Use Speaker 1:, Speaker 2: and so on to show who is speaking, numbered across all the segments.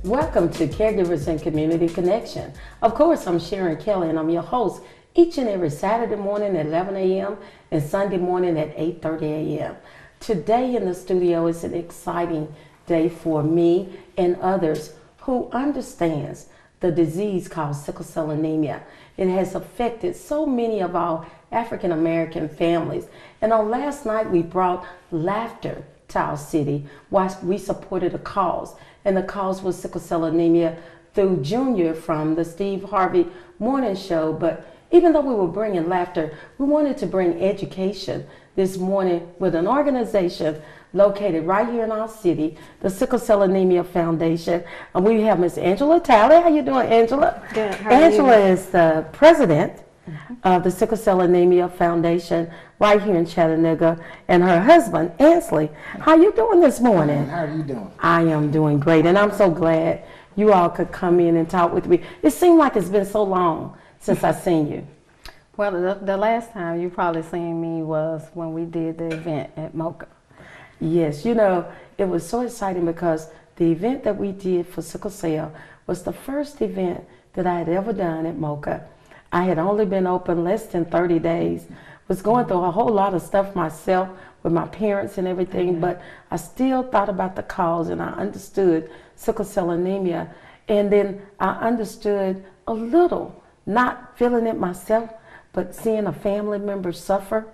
Speaker 1: Welcome to Caregivers and Community Connection. Of course, I'm Sharon Kelly and I'm your host each and every Saturday morning at 11 a.m. and Sunday morning at 8:30 a.m. Today in the studio is an exciting day for me and others who understands the disease called sickle cell anemia. It has affected so many of our African American families. And on last night we brought laughter to our city while we supported a cause. And the cause was sickle cell anemia through Junior from the Steve Harvey Morning Show. But even though we were bringing laughter, we wanted to bring education this morning with an organization located right here in our city, the Sickle Cell Anemia Foundation. And we have Miss Angela Talley. How you doing, Angela?
Speaker 2: Good. How are
Speaker 1: Angela
Speaker 2: you?
Speaker 1: is the president of the Sickle Cell Anemia Foundation right here in Chattanooga, and her husband, Ansley. How you doing this morning?
Speaker 3: How are you doing?
Speaker 1: I am doing great, and I'm so glad you all could come in and talk with me. It seemed like it's been so long since I've seen you.
Speaker 2: Well, the last time you probably seen me was when we did the event at Mocha.
Speaker 1: Yes, you know, it was so exciting because the event that we did for sickle cell was the first event that I had ever done at Mocha. I had only been open less than 30 days, was going through a whole lot of stuff myself with my parents and everything, but I still thought about the cause and I understood sickle cell anemia. And then I understood a little, not feeling it myself, but seeing a family member suffer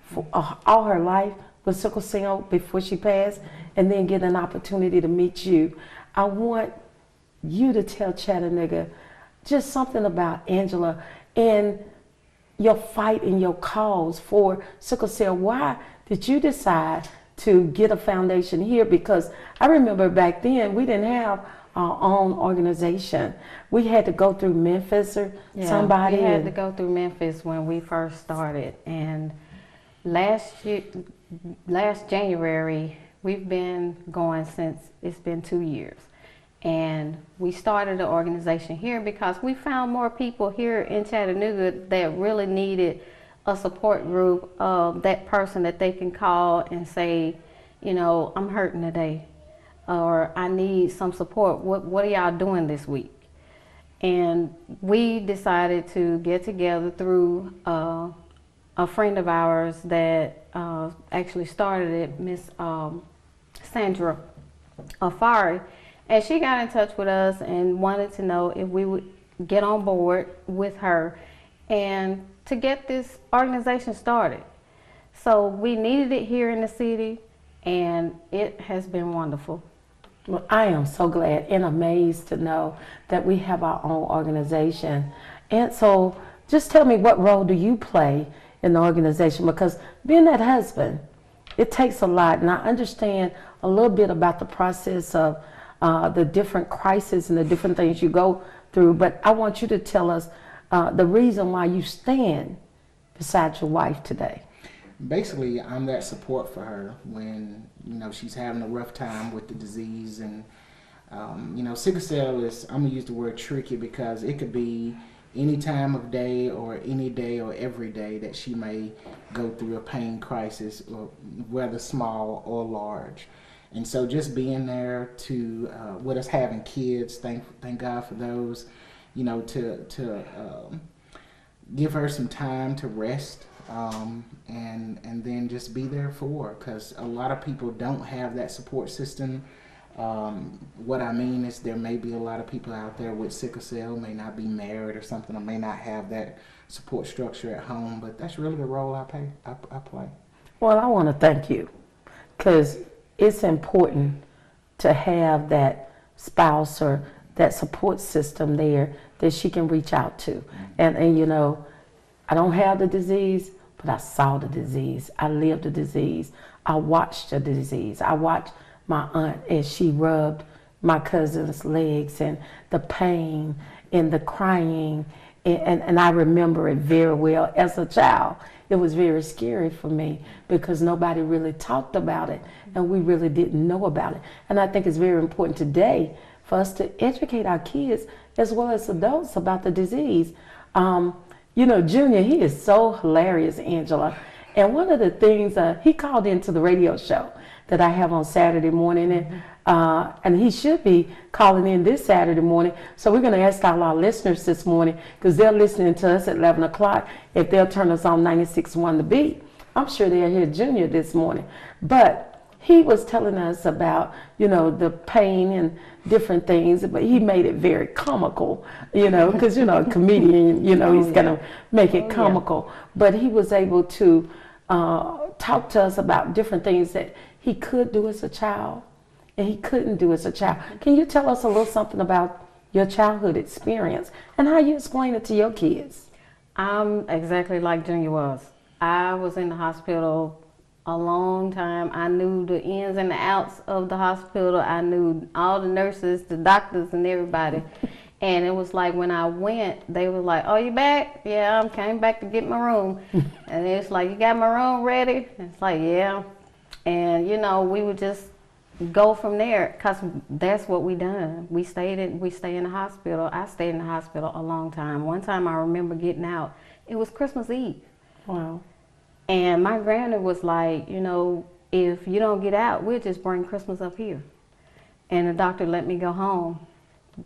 Speaker 1: for all her life with sickle cell before she passed, and then get an opportunity to meet you. I want you to tell Chattanooga just something about Angela and your fight and your cause for sickle cell. Why did you decide to get a foundation here? Because I remember back then we didn't have our own organization. We had to go through Memphis or somebody.
Speaker 2: We had to go through Memphis when we first started. And last January, we've been going since it's been 2 years. And we started the organization here because we found more people here in Chattanooga that really needed a support group of that person that they can call and say, you know, I'm hurting today, or I need some support. What are y'all doing this week? And we decided to get together through a friend of ours that actually started it, Miss Sandra Afari. And she got in touch with us and wanted to know if we would get on board with her and to get this organization started. So we needed it here in the city, and it has been wonderful.
Speaker 1: Well, I am so glad and amazed to know that we have our own organization. And so just tell me, what role do you play in the organization? Because being that husband, it takes a lot, and I understand a little bit about the process of the different crises and the different things you go through, but I want you to tell us the reason why you stand beside your wife today.
Speaker 3: Basically, I'm that support for her when, you know, she's having a rough time with the disease. And, you know, sickle cell is, I'm going to use the word tricky because it could be any time of day or any day or every day that she may go through a pain crisis, or whether small or large. And so just being there to, with us having kids, thank God for those, you know, to give her some time to rest, and then just be there for her, because a lot of people don't have that support system. What I mean is there may be a lot of people out there with sickle cell, may not be married or something, or may not have that support structure at home, but that's really the role I play.
Speaker 1: Well, I want to thank you, because it's important to have that spouse or that support system there that she can reach out to. And you know, I don't have the disease, but I saw the disease. I lived the disease. I watched the disease. I watched my aunt as she rubbed my cousin's legs, and the pain and the crying. And I remember it very well as a child. It was very scary for me because nobody really talked about it, and we really didn't know about it. And I think it's very important today for us to educate our kids as well as adults about the disease. You know, Junior, he is so hilarious, Angela. And one of the things, he called into the radio show that I have on Saturday morning, and he should be calling in this Saturday morning. So we're going to ask all our listeners this morning, because they're listening to us at 11 o'clock, if they'll turn us on 96.1 The Beat. I'm sure they'll hear Junior this morning. But he was telling us about, the pain and different things, but he made it very comical, because, a comedian, he's going to make it comical. But he was able to talk to us about different things that he could do as a child and he couldn't do as a child. Can you tell us a little something about your childhood experience and how you explain it to your kids?
Speaker 2: I'm exactly like Junior was. I was in the hospital a long time. I knew the ins and the outs of the hospital. I knew all the nurses, the doctors, and everybody. And it was like when I went, they were like, "Oh, you back?" "Yeah, I came back to get my room." And it's like, "You got my room ready?" And it's like, "Yeah." And we would just go from there, because that's what we done. We stay in the hospital. I stayed in the hospital a long time. One time I remember getting out. It was Christmas Eve.
Speaker 1: Wow.
Speaker 2: And my granny was like, if you don't get out, we'll just bring Christmas up here. And the doctor let me go home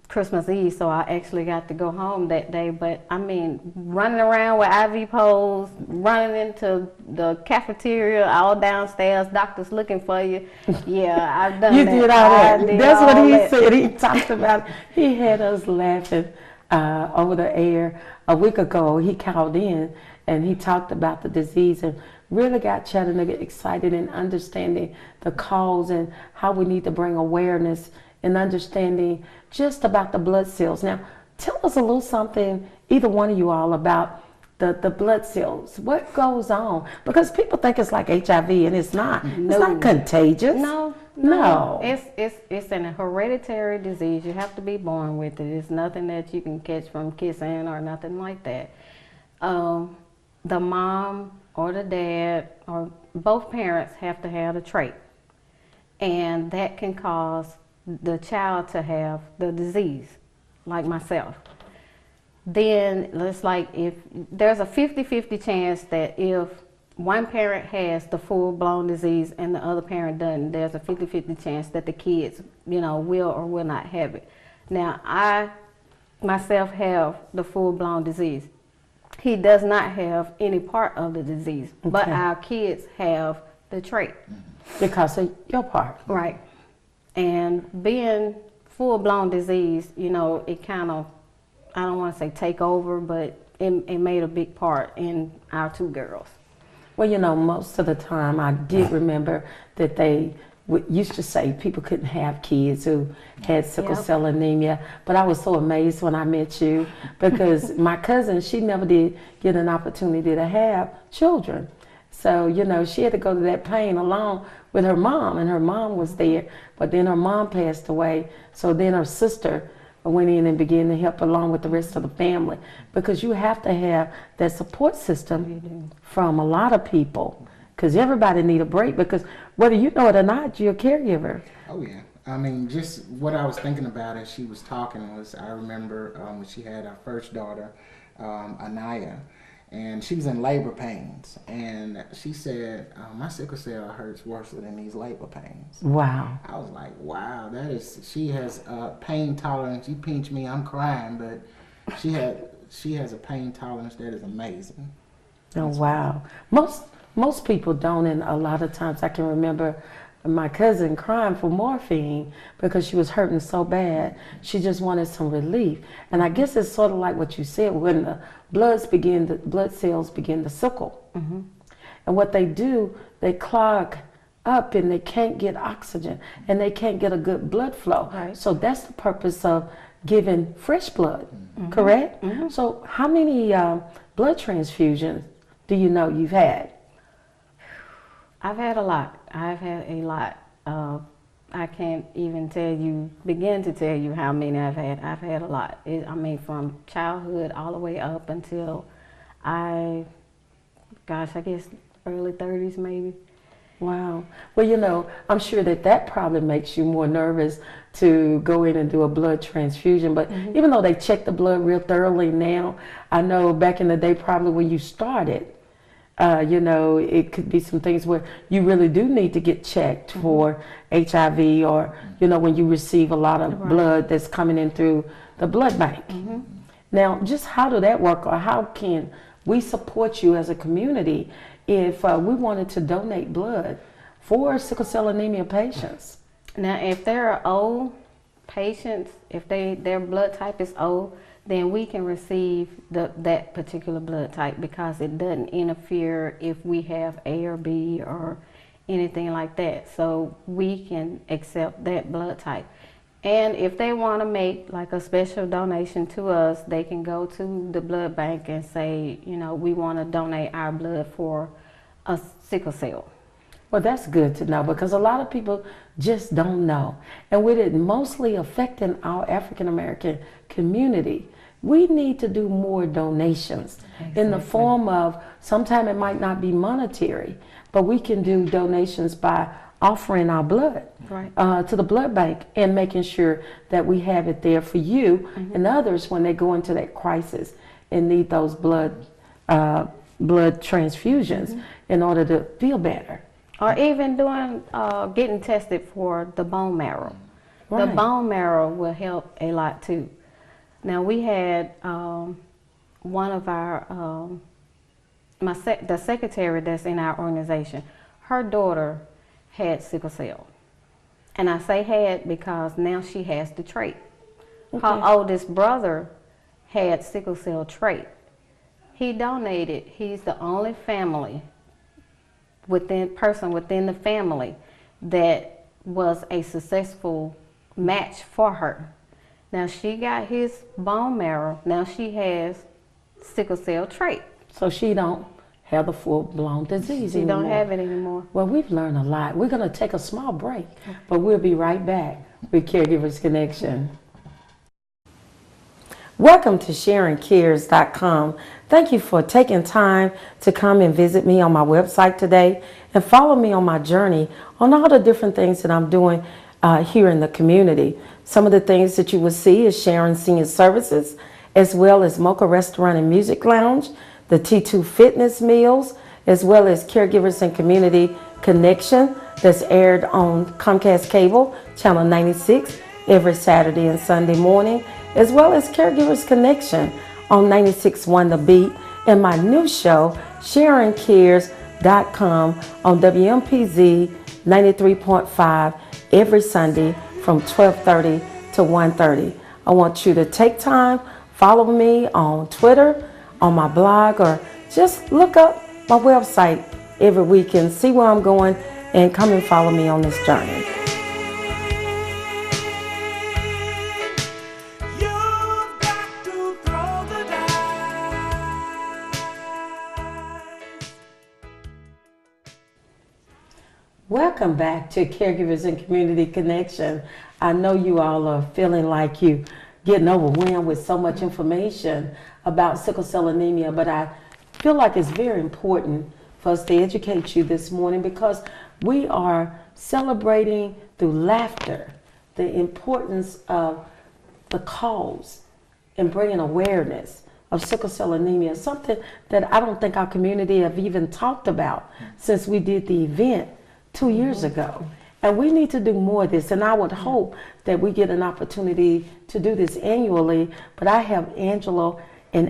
Speaker 2: Christmas Eve, so I actually got to go home that day. But I mean, running around with IV poles, running into the cafeteria, all downstairs, doctors looking for you. Yeah, I've done
Speaker 1: You
Speaker 2: that.
Speaker 1: did all that. That's what he
Speaker 2: that.
Speaker 1: said. He talked about it. He had us laughing over the air. A week ago, he called in and he talked about the disease and really got Chattanooga excited in understanding the cause and how we need to bring awareness and understanding just about the blood cells. Now, tell us a little something, either one of you all, about the blood cells. What goes on? Because people think it's like HIV, and it's not. No. It's not contagious.
Speaker 2: No. It's an hereditary disease. You have to be born with it. It's nothing that you can catch from kissing or nothing like that. The mom or the dad or both parents have to have the trait, and that can cause the child to have the disease, like myself. Then it's like, if there's a 50-50 chance that if one parent has the full-blown disease and the other parent doesn't, there's a 50-50 chance that the kids, will or will not have it. Now, I myself have the full-blown disease. He does not have any part of the disease, but our kids have the trait.
Speaker 1: Because of your part.
Speaker 2: Right. And being full-blown disease, it kind of, I don't want to say take over, but it made a big part in our two girls.
Speaker 1: Well, most of the time I did remember that they used to say people couldn't have kids who had sickle cell anemia, but I was so amazed when I met you, because my cousin, she never did get an opportunity to have children. So, she had to go to that pain along with her mom, and her mom was there, but then her mom passed away. So then her sister went in and began to help along with the rest of the family, because you have to have that support system from a lot of people, because everybody need a break, because whether you know it or not, you're a caregiver.
Speaker 3: Oh, yeah. I mean, just what I was thinking about as she was talking was, I remember when she had our first daughter, Anemia, and she was in labor pains, and she said, "My sickle cell hurts worse than these labor pains."
Speaker 1: Wow.
Speaker 3: I was like, wow, she has pain tolerance. You pinch me, I'm crying, but she has a pain tolerance that is amazing.
Speaker 1: Oh, wow. Most people don't, and a lot of times I can remember my cousin crying for morphine because she was hurting so bad. She just wanted some relief. And I guess it's sort of like what you said, when the blood cells begin to sickle. Mm-hmm. And what they do, they clog up and they can't get oxygen and they can't get a good blood flow.
Speaker 2: Right.
Speaker 1: So that's the purpose of giving fresh blood, correct? Mm-hmm. So how many blood transfusions do you know you've had?
Speaker 2: I've had a lot. I've had a lot. I can't even begin to tell you how many I've had. I've had a lot. From childhood all the way up until I guess early 30s maybe.
Speaker 1: Wow. Well, I'm sure that probably makes you more nervous to go in and do a blood transfusion. But even though they check the blood real thoroughly now, I know back in the day, probably when you started, You know, it could be some things where you really do need to get checked for HIV, or, you know, when you receive a lot of blood that's coming in through the blood bank. Now, just how do that work, or how can we support you as a community if we wanted to donate blood for sickle cell anemia patients?
Speaker 2: Now, if they're old patients, if their blood type is old, then we can receive that particular blood type, because it doesn't interfere if we have A or B or anything like that. So we can accept that blood type. And if they want to make like a special donation to us, they can go to the blood bank and say, you know, we want to donate our blood for a sickle cell.
Speaker 1: Well, that's good to know, because a lot of people just don't know. And with it mostly affecting our African American community, we need to do more donations in the form of, sometimes it might not be monetary, but we can do donations by offering our blood to the blood bank and making sure that we have it there for you and others when they go into that crisis and need those blood transfusions in order to feel better.
Speaker 2: Or even doing, getting tested for the bone marrow. The bone marrow will help a lot too. Now, we had one of our, the secretary that's in our organization, her daughter had sickle cell. And I say had because now she has the trait. Her oldest brother had sickle cell trait. He donated. He's the only person within the family that was a successful match for her. Now she got his bone marrow. Now she has sickle cell trait.
Speaker 1: So she don't have the full-blown disease
Speaker 2: She
Speaker 1: anymore.
Speaker 2: don't have it anymore.
Speaker 1: Well, we've learned a lot. We're going to take a small break, but we'll be right back with Caregivers Connection. Welcome to SharonCares.com. Thank you for taking time to come and visit me on my website today and follow me on my journey on all the different things that I'm doing here in the community. Some of the things that you will see is Sharon Senior Services, as well as Mocha Restaurant and Music Lounge, the T2 Fitness Meals, as well as Caregivers and Community Connection that's aired on Comcast Cable, Channel 96, every Saturday and Sunday morning, as well as Caregivers Connection on 96.1 The Beat, and my new show, SharonCares.com, on WMPZ 93.5 every Sunday from 12:30 to 1:30. I want you to take time, follow me on Twitter, on my blog, or just look up my website every week and see where I'm going, and come and follow me on this journey. Welcome back to Caregivers and Community Connection. I know you all are feeling like you getting overwhelmed with so much information about sickle cell anemia, but I feel like it's very important for us to educate you this morning, because we are celebrating through laughter the importance of the cause and bringing awareness of sickle cell anemia, something that I don't think our community have even talked about since we did the event 2 years ago. And we need to do more of this, and I would hope that we get an opportunity to do this annually. But I have Angela and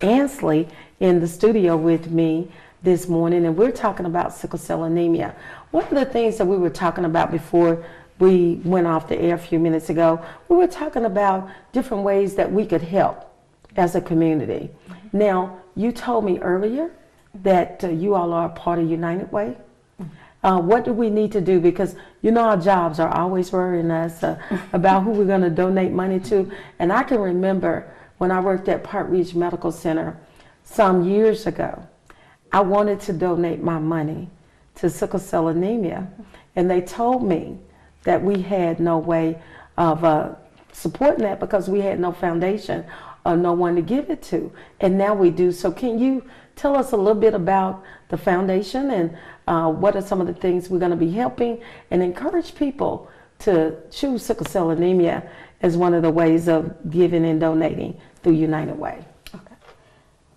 Speaker 1: Ansley in the studio with me this morning, and we're talking about sickle cell anemia. One of the things that we were talking about before we went off the air a few minutes ago, we were talking about different ways that we could help as a community. Now, you told me earlier that you all are a part of United Way. What do we need to do? Because you know our jobs are always worrying us about who we're going to donate money to. And I can remember when I worked at Park Ridge Medical Center some years ago, I wanted to donate my money to sickle cell anemia. And they told me that we had no way of supporting that because we had no foundation or no one to give it to. And now we do. So can you tell us a little bit about the foundation and what are some of the things we're going to be helping, and encourage people to choose sickle cell anemia as one of the ways of giving and donating through United Way?
Speaker 2: Okay.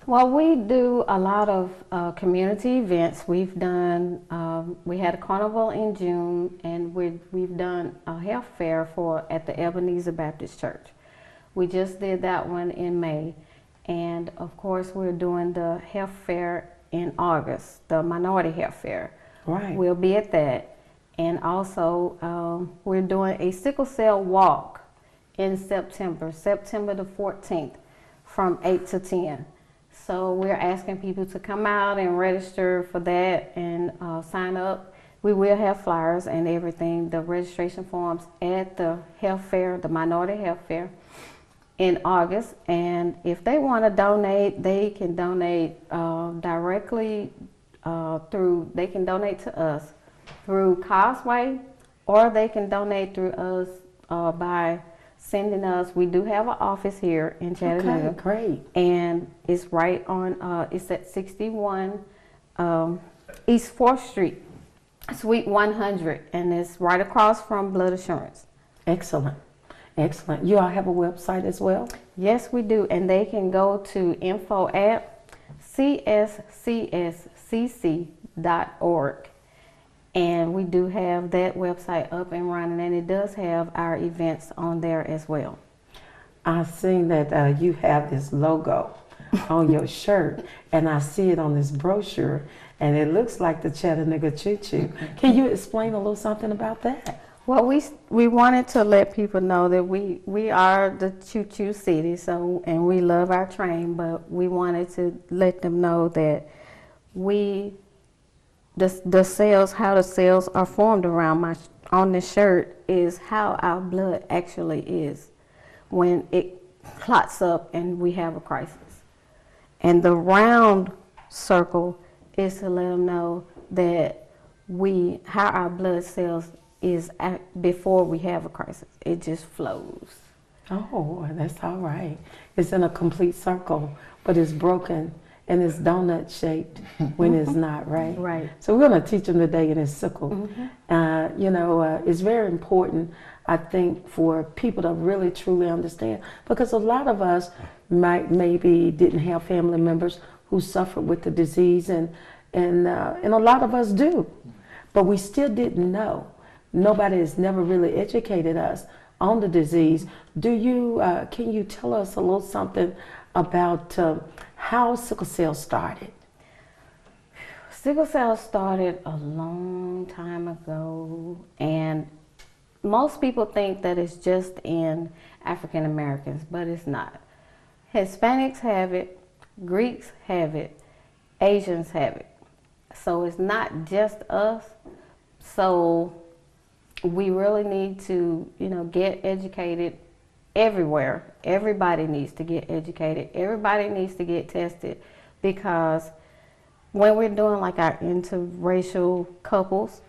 Speaker 2: Well, we do a lot of community events. We've done, we had a carnival in June, and we've done a health fair at the Ebenezer Baptist Church. We just did that one in May. And of course, we're doing the health fair in August, the minority health fair.
Speaker 1: Right.
Speaker 2: We'll be at that. And also, we're doing a sickle cell walk in September the 14th, from 8 to 10. So we're asking people to come out and register for that and sign up. We will have flyers and everything, the registration forms at the health fair, the minority health fair in August. And if they want to donate, they can donate directly they can donate to us through Causeway, or they can donate through us by sending us. We do have an office here in Chattanooga.
Speaker 1: Okay, great.
Speaker 2: And it's right on, it's at 61 East 4th Street, Suite 100, and it's right across from Blood Assurance.
Speaker 1: Excellent. Excellent. You all have a website as well?
Speaker 2: Yes, we do, and they can go to info@cscscc.org. And we do have that website up and running, and it does have our events on there as well.
Speaker 1: I've seen that you have this logo on your shirt, and I see it on this brochure, and it looks like the Chattanooga Choo Choo. Can you explain a little something about that?
Speaker 2: Well, we wanted to let people know that we are the Choo Choo City, and we love our train, but we wanted to let them know that the cells, how the cells are formed on the shirt is how our blood actually is when it clots up and we have a crisis. And the round circle is to let them know that how our blood cells is before we have a crisis. It just flows.
Speaker 1: Oh, that's all right. It's in a complete circle, but it's broken and it's donut shaped when it's not, right?
Speaker 2: Right.
Speaker 1: So we're going to teach them today in this sickle. Mm-hmm. It's very important, I think, for people to really truly understand, because a lot of us maybe didn't have family members who suffered with the disease, and a lot of us do, but we still didn't know. Nobody has never really educated us on the disease. Can you tell us a little something about how sickle cell started?
Speaker 2: Sickle cell started a long time ago, and most people think that it's just in African Americans, but it's not. Hispanics have it, Greeks have it, Asians have it. So it's not just us. So we really need to, get educated everywhere. Everybody needs to get educated. Everybody needs to get tested, because when we're doing like our interracial couples,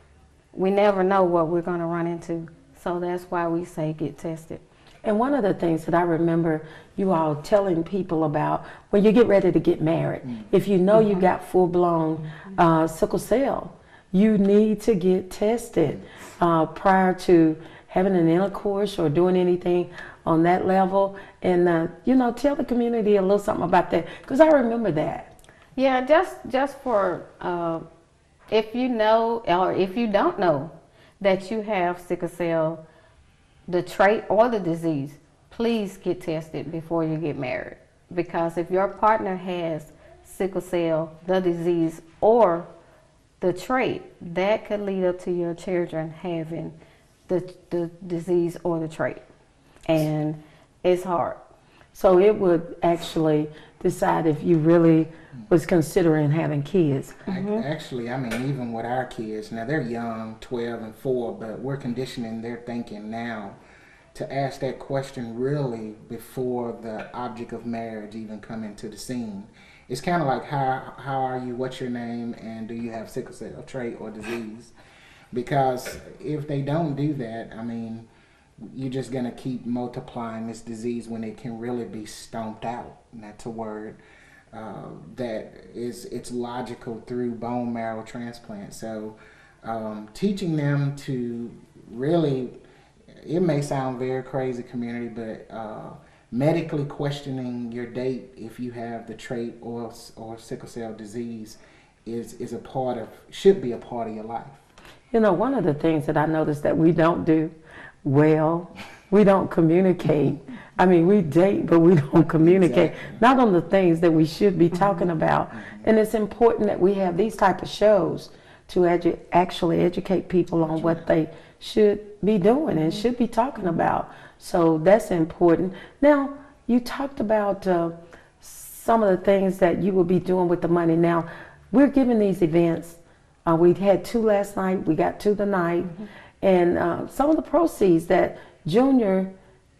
Speaker 2: we never know what we're going to run into. So that's why we say get tested.
Speaker 1: And one of the things that I remember you all telling people about when you get ready to get married, if you know you got full-blown sickle cell, you need to get tested prior to having an intercourse or doing anything on that level. And, tell the community a little something about that, because I remember that.
Speaker 2: Yeah, just for if you know or if you don't know that you have sickle cell, the trait or the disease, please get tested before you get married. Because if your partner has sickle cell, the disease, or the trait, that could lead up to your children having the disease or the trait. And it's hard.
Speaker 1: So it would actually decide if you really was considering having kids.
Speaker 3: Actually, even with our kids, now they're young, 12 and 4, but we're conditioning their thinking now to ask that question really before the object of marriage even come into the scene. It's kind of like, how are you, what's your name, and do you have sickle cell trait or disease? Because if they don't do that, you're just going to keep multiplying this disease when it can really be stomped out. And that's a word it's logical through bone marrow transplant. So teaching them to really, it may sound very crazy, community, but medically questioning your date if you have the trait or sickle cell disease is a part of, should be a part of your life.
Speaker 1: You know, one of the things that I noticed that we don't do well, we don't communicate. I mean, we date, but we don't communicate.
Speaker 3: Exactly.
Speaker 1: Not on the things that we should be talking about. And it's important that we have these type of shows to actually educate people on what they should be doing and should be talking about. So that's important. Now, you talked about some of the things that you will be doing with the money. Now, we're giving these events. We had 2 last night. We got 2 tonight. And some of the proceeds that Junior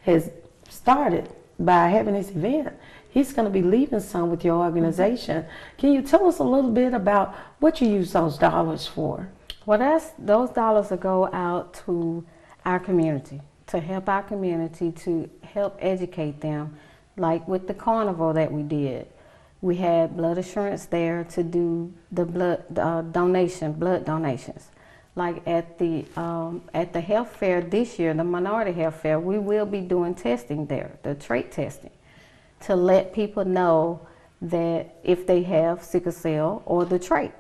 Speaker 1: has started by having this event, he's going to be leaving some with your organization. Can you tell us a little bit about what you use those dollars for?
Speaker 2: Well, those dollars will go out to our community, to help our community, to help educate them. Like with the carnival that we did, we had blood assurance there to do the blood donations. Like at the health fair this year, the minority health fair, we will be doing testing there, the trait testing, to let people know that if they have sickle cell or the trait.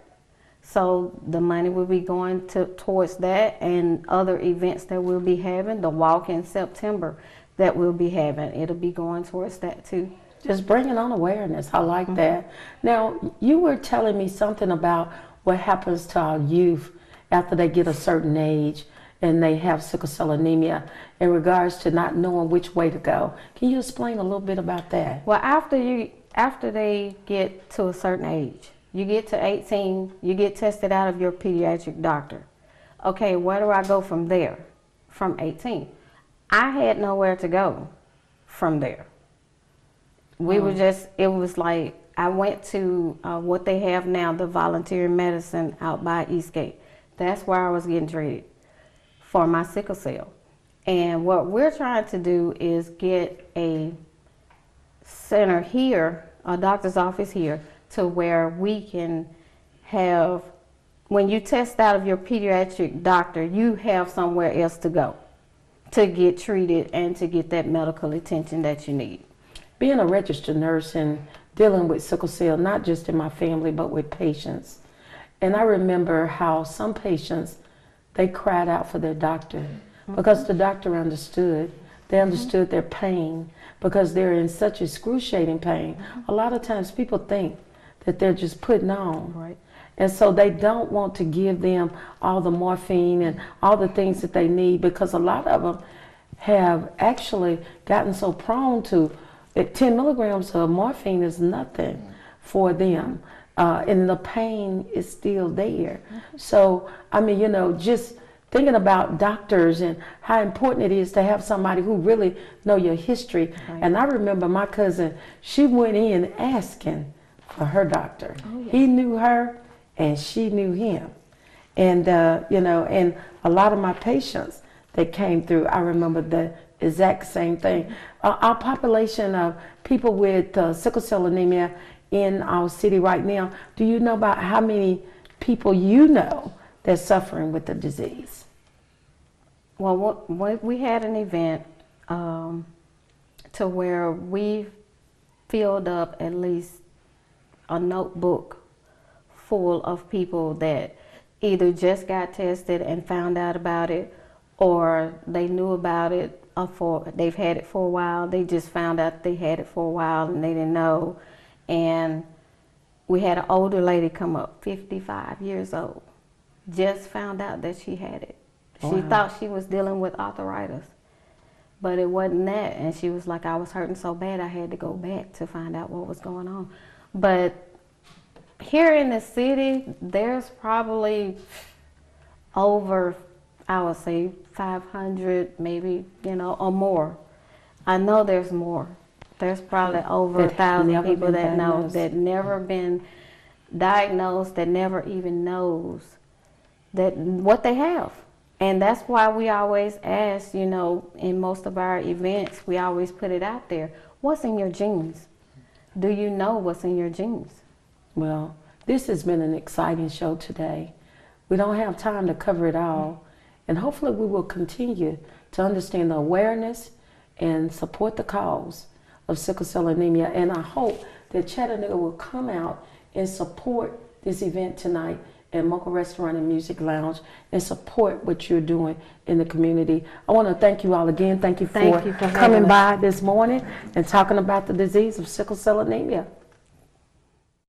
Speaker 2: So the money will be going towards that and other events that we'll be having, the walk in September that we'll be having. It'll be going towards that too.
Speaker 1: Just bringing on awareness. I like that. Now, you were telling me something about what happens to our youth after they get a certain age and they have sickle cell anemia in regards to not knowing which way to go. Can you explain a little bit about that?
Speaker 2: Well, after they get to a certain age, you get to 18, you get tested out of your pediatric doctor. Okay, where do I go from there? From 18. I had nowhere to go from there. We were just, it was like, I went to what they have now, the voluntary medicine out by Eastgate. That's where I was getting treated for my sickle cell. And what we're trying to do is get a center here, a doctor's office here, to where we can have, when you test out of your pediatric doctor, you have somewhere else to go to get treated and to get that medical attention that you need.
Speaker 1: Being a registered nurse and dealing with sickle cell, not just in my family, but with patients. And I remember how some patients, they cried out for their doctor because the doctor understood. They understood their pain because they're in such excruciating pain. A lot of times people think that they're just putting on.
Speaker 2: Right.
Speaker 1: And so they don't want to give them all the morphine and all the things that they need because a lot of them have actually gotten so prone to it. 10 milligrams of morphine is nothing for them. And the pain is still there. So, I mean, you know, just thinking about doctors and how important it is to have somebody who really know your history. Right. And I remember my cousin, she went in asking for her doctor. Oh, yeah. He knew her and she knew him. And, you know, and a lot of my patients that came through, I remember the exact same thing. Our population of people with sickle cell anemia in our city right now, do you know about how many people you know that's suffering with the disease?
Speaker 2: Well, we had an event to where we filled up at least a notebook full of people that either just got tested and found out about it, or they knew about it they've had it for a while. They just found out they had it for a while and they didn't know. And we had an older lady come up, 55 years old, just found out that she had it. Wow. She thought she was dealing with arthritis, but it wasn't that. And she was like, I was hurting so bad I had to go back to find out what was going on. But here in the city, there's probably over, I would say, 500 maybe, you know, or more. I know there's more. There's probably over 1,000 people that know, that never been diagnosed, that never even knows that what they have. And that's why we always ask, you know, in most of our events, we always put it out there. What's in your genes? Do you know what's in your genes?
Speaker 1: Well, this has been an exciting show today. We don't have time to cover it all. And hopefully we will continue to understand the awareness and support the cause of sickle cell anemia. And I hope that Chattanooga will come out and support this event tonight at Mocha Restaurant and Music Lounge and support what you're doing in the community. I want to thank you all again. Thank you for
Speaker 2: Thank you for
Speaker 1: coming
Speaker 2: having us.
Speaker 1: by this morning and talking about the disease of sickle cell anemia.